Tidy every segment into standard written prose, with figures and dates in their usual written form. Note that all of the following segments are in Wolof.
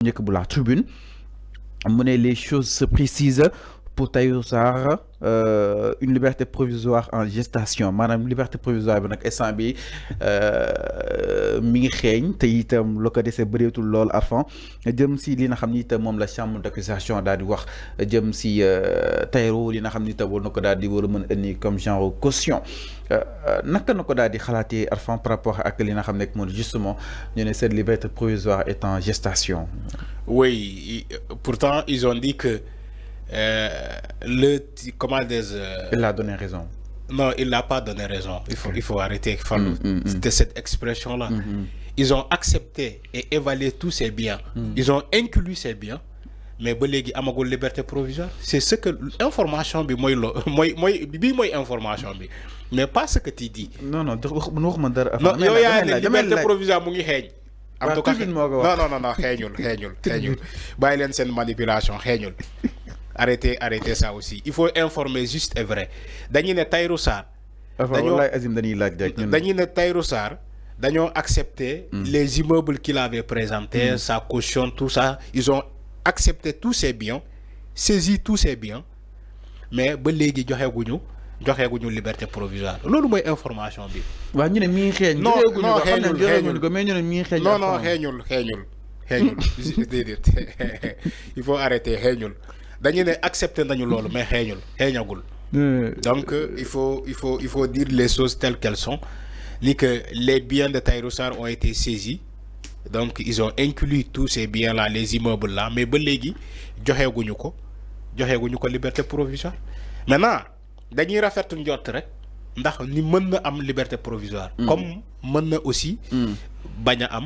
njëkk bu la tribune mu ne les choses se précisent pour Tahirou Sarr une liberté provisoire en gestation maanaam liberté provisoire bi nag instant bi mi ngi xeeñ te itam lu ko dese bëreetul lool Arfan jëm si li nga xam ni itam moom la chambre d'accusation daal di wax jëm si Tahirou li nga xam ni itam war na ko daal di war a mën a indi comme genre caution naka na ko daal di xalaatee Arfan par rapport ak li nga xam ne moom justement ñu ne cette liberté provisoire est en gestation. Oui, pourtant ils ont dit que comment dire. Il a donné raison. Non, il n'a pas donné raison. Il faut arrêter de cette expression-là. Ils ont accepté et évalué tous ces biens. Ils ont inclus ces biens. Mais ba léegi amagul liberté provisoire. C'est ce que information bi mooy information bi. Mais pas ce que tu dis. Non, waxuma dara. Non, yow yaa ne liberté provisoire mu ngi xeeñ. En tout cas, non, xeeñul. Bàyyi leen seen manipulation xeeñul. Arrêtez ça aussi. Il faut informer juste et vrai. Dañu ne Tahirou Sarr. Dañu ne Tahirou Sarr dañoo accepter les immeubles qu'il avait présentés, sa caution, tout ça. Ils ont accepté tous ces biens, saisi tous ces biens, mais ba léegi joxeeguñu liberté provisoire. Loolu mooy information bi. Waaw ñu ne mi ngi xeeñ. Non, xeeñul. Déedéet. Il faut arrêter xeeñul. Dañu ne accepté nañu loolu mais xeeñagul. Donc il faut dire les choses telles qu'elles sont. Ni que les biens de Tahirou Sarr ont été saisis. Donc ils ont inclus tous ces biens là, les immeubles là, mais ba léegi joxeeguñu ko liberté provisoire. Maintenant dañuy rafetlu njort rek ndax ni mën na am liberté provisoire. Comme mën na aussi bañ a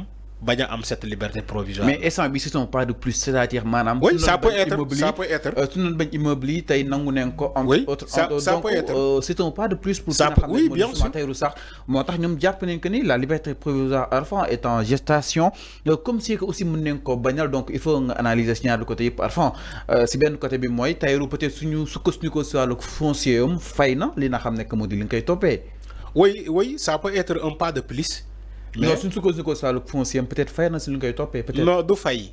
am cette liberté provisoire. Mais instant bi c'est un pas de plus, c'est-à-dire maanaam. Oui, ça peut être. Su ñu bañ immeuble yi tey nangu nañ ko. Oui, ça peut être. C'est un pas de plus pour. Ça peut, oui, bien sûr. Tahirou Sarr moo tax ñoom jàpp nañ que ni la liberté provisoire Arfan est en gestation comme si que aussi mën nañ ko bañal, donc il faut nga analyser si ñaari côté yëpp Arfan si benn côté bi mooy Tahirou peut-être suñu sukkandiku si wàllu foncier am fay na li nga xam ne que moo di li nga koy toppee. Oui, ça peut être un pas de plus. Mais non, suñu sukkandiku si wàllu foncier peut-être fay na si li nga koy toppee peut-être. Non, du fay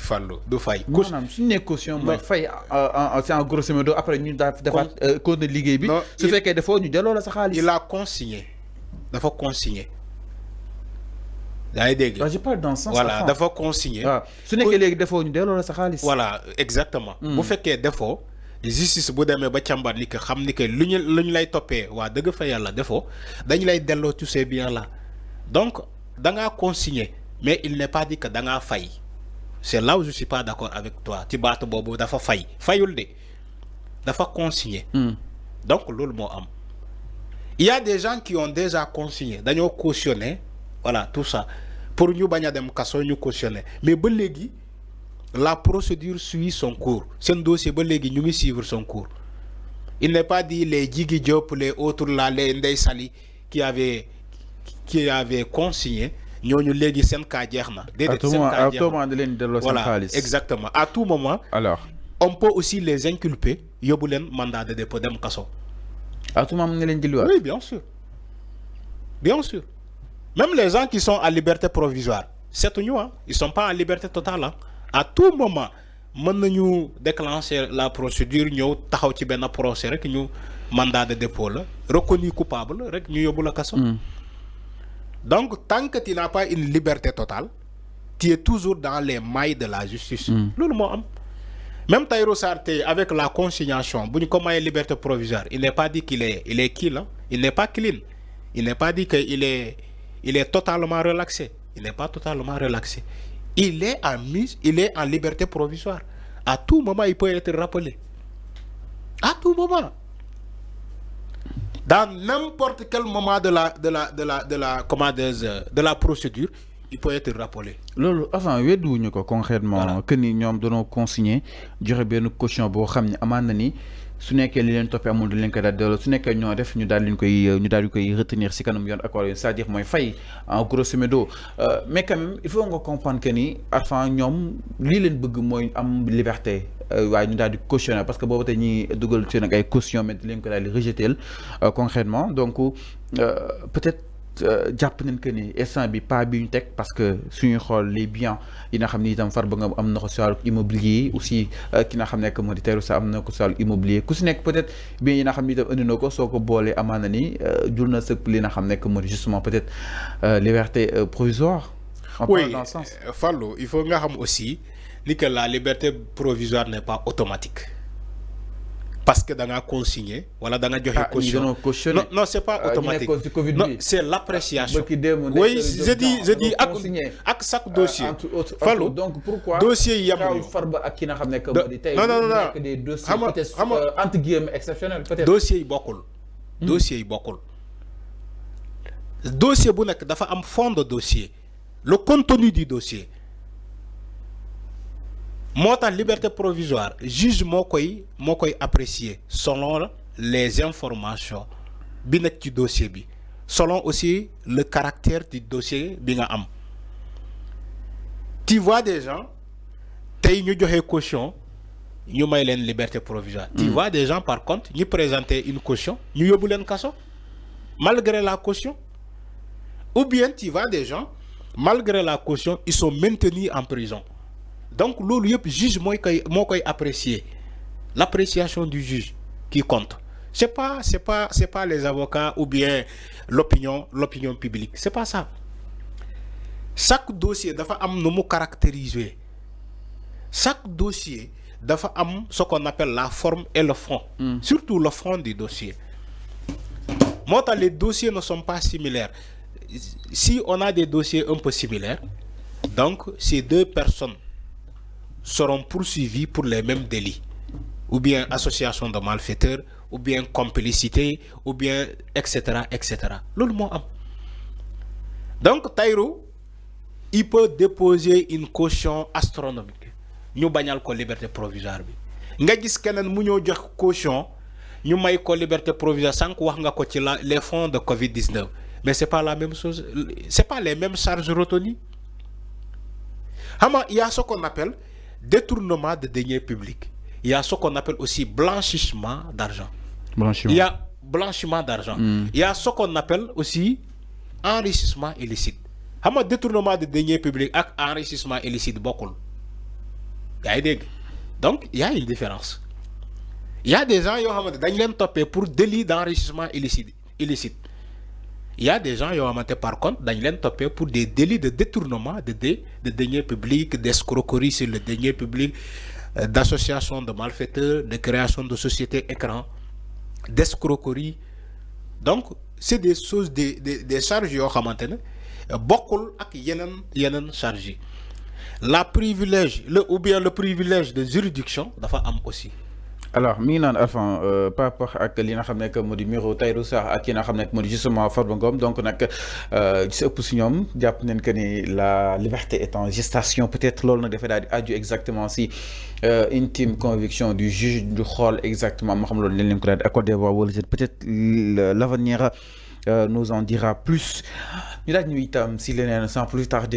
Fallou du fay. maanaam suñu ne caution mooy fay c'est en grosso modo après ñu daal defaat code de liggéey bi. su fekkee defoo ñu delloo la sa xaalis. Il a consigné dafa consigné. yaa ngi dégg. Je parle dans ce sens. Voilà dafa consigné. waaw su nekkee léegi defoo ñu delloo la sa xaalis. Voilà exactement. bu fekkee defoo justice bu demee ba càmbar ni que xam ni que lu ñu lay toppee waa dëgg fa yàlla defoo dañu lay delloo tous ces biens là. Donc da ngaa consigné mais il n'est pas dit que da ngaa fay. C'est là où je suis pas d'accord avec toi ci baatu boobu dafa fayul de dafa consigné. Donc loolu moo am. Il y a des gens qui ont déjà consigné dañoo cautionné voilà tout ça pour ñu bañ a dem kaso ñu cautionné mais ba léegi la procédure suit son cours. Seen dossier ba léegi ñu ngi suivre son cours. Il n'est pas dit les Djigui Diop les autres là les Ndeye Sali qui avaient consigné ñooñu léegi seen cas jeex na. À tout moment da leen delloo seen xaalis. Voilà exactement à tout moment. Alors on peut aussi les inculper yóbbu leen mandat de dépôt dem kaso. À tout moment nga leen jëliwaat. Oui, bien sûr. Même les gens qui sont à liberté provisoire seetuñu ils sont pas en liberté totale à tout moment mën nañu déclencher la procédure ñëw taxaw ci benn procès rek ñu mandat de dépôt la reconnu coupable rek ñu yóbbu la kaso. Donc tant que tu n'as pas une liberté totale tu es toujours dans les mailles de la justice. Loolu moo am. Même Tahirou Sarr tey avec la consignation bu ñu ko mayee liberté provisoire il n'est pas dit qu'il est kii la il n'est pas clean. Il n'est pas dit que il est totalement relaxé. Il n'est pas totalement relaxé. Il est en liberté provisoire. À tout moment il peut être rappelé. À tout moment. Dans n'importe quel moment de la procédure, il peut être rappelé. loolu avant wedduwuñu ko concrètement que ni ñoom dañoo consigné joxe benn caution boo xam ne amaan na ni su nekkee li leen toppee amul du leen ko daal delloo su nekkee ñoo def ñu daal di koy retenir si kanam yoon accord c'est-à-dire mooy fay en grosso modo mais quand même il faut nga comprendre que ni Arfan ñoom lii leen bëgg mooy am liberté waaye ñu daal di cautionner parce que boobu tey ñuy dugal seen ak ay caution mais di leen ko daal di rejeter concrètement donc peut-être jàpp nañ que ni instant bi pas bi ñu teg parce que suñuy xool les biens yi nga xam ni itam Farba Ngom am na ko si wàllu immobilier aussi ki nga xam ne que moo di Tahirou Sarr am na ko si wàllu immobilier ku si nekk peut-être biens yi nga xam ni itam indi na ko soo ko boolee amaana ni jur na sëpp li nga xam ne que moo di justement peut-être liberté provisoire. Oui, Fallou, il faut nga xam aussi ni que la liberté provisoire n'est pas automatique. Parce que dans un consigné, voilà, dans un caution. Non, c'est pas automatique. Non, c'est l'appréciation. Oui, je dis, avec chaque dossier. Fallou, donc pourquoi dossier il y a Farba ak ki nga xam ne que moo di tey nekk des dossiers peut-être entre guillemets exceptionnels peut-être. Dossier yi bokkul. Dossier yi bokkul. Dossier bu nekk dafa am fond de dossier. Le contenu du dossier. Moi, liberté provisoire, juge moo koy apprécier selon les informations bi nekk ci dossier bi, selon aussi le caractère du dossier bi nga am. Tu vois des gens tey ñu joxe caution ñu may leen liberté provisoire. Tu vois des gens par contre ñu présenter une caution ñu yóbbu leen kaso malgré la caution. Ou bien tu vois des gens malgré la caution ils sont maintenus en prison. Donc loolu yëpp juge moo koy apprécier, l'appréciation du juge qui compte. C'est pas les avocats ou bien l'opinion publique, c'est pas ça. Chaque dossier dafa am nu mu caractériser. Chaque dossier dafa am ce qu'on appelle la forme et le fond, surtout le fond du dossier. Moi, les dossiers ne sont pas similaires. Si on a des dossiers un peu similaires, donc ces deux personnes seront poursuivis pour les mêmes délits, ou bien association de malfaiteurs, ou bien complicité, ou bien etc. Loolu moo am. Donc Tahirou, il peut déposer une caution astronomique ñu bañal ko liberté provisoire bi. Nga gis keneen mu ñëw jox caution ñu may ko liberté provisoire sànq wax nga ko ci les fonds de Covid-19, mais c'est pas la même chose, c'est pas les mêmes charges retenues. Il y a ce qu'on appelle détournement de deniers publics. Il y a ce qu'on appelle aussi blanchiment d'argent. Il y a blanchiment d'argent. Il y a ce qu'on appelle aussi enrichissement illicite. Détournement de deniers publics et enrichissement illicite bokkul. Donc il y a une différence. Il y a des gens qui ont été topés pour délit d'enrichissement illicite. Il y a des gens qui ont été par contre topés pour des délits de détournement de deniers publics, d'escroquerie sur le denier public, d'association de malfaiteurs, de création de sociétés écran, d'escroquerie. Donc c'est des choses, des charges qui ont été bokkul ak yenen charges. La privilège, ou bien le privilège de juridiction dafa am aussi. Alors mi ngi naan Arfan par rapport ak li nga xam ne que moo di miro Tahirou Sarr ak ki nga xam ne moo di justement Farba Ngom, donc nag ci ëpp si ñoom jàpp nañ que ni la liberté est en gestation, peut-être loolu nag dafay daal di aju exactement si intime conviction du juge du xool exactement moo xam loolu leen ko daal di accordé wala peut-être l'avenir nous en dira plus. ñu daal ñu itam si leneen sans plus tarder